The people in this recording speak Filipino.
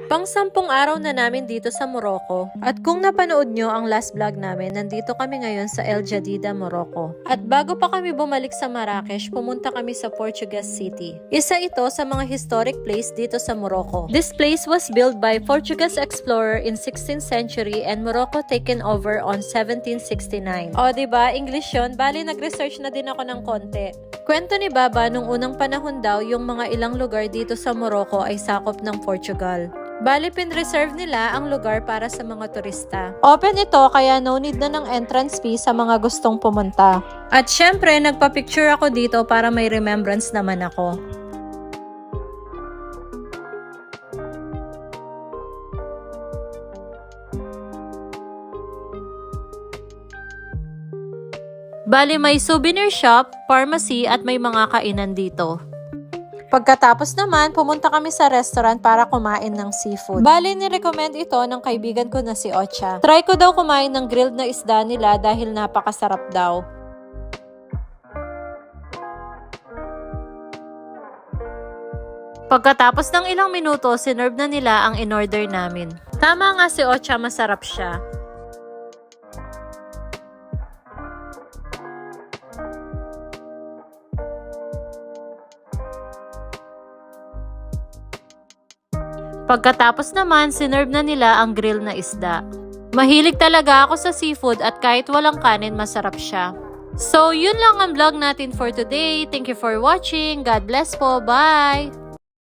Pang-10 araw na namin dito sa Morocco. At kung napanood nyo ang last vlog namin, nandito kami ngayon sa El Jadida, Morocco. At bago pa kami bumalik sa Marrakesh, pumunta kami sa Portuguese City. Isa ito sa mga historic place dito sa Morocco. This place was built by Portuguese explorer in 16th century and Morocco taken over on 1769. O diba, English yun? Bali, nag-research na din ako ng konti. Kwento ni Baba, nung unang panahon daw, yung mga ilang lugar dito sa Morocco ay sakop ng Portugal. Bali, pin-reserve nila ang lugar para sa mga turista. Open ito, kaya no need na ng entrance fee sa mga gustong pumunta. At syempre, nagpa-picture ako dito para may remembrance naman ako. Bali, may souvenir shop, pharmacy at may mga kainan dito. Pagkatapos naman, pumunta kami sa restaurant para kumain ng seafood. Bali, ni-recommend ito ng kaibigan ko na si Ocha. Try ko daw kumain ng grilled na isda nila dahil napakasarap daw. Pagkatapos ng ilang minuto, sinerve na nila ang in-order namin. Tama nga si Ocha, masarap siya. Pagkatapos naman, sinerve na nila ang grill na isda. Mahilig talaga ako sa seafood at kahit walang kanin, masarap siya. So, yun lang ang vlog natin for today. Thank you for watching. God bless po. Bye!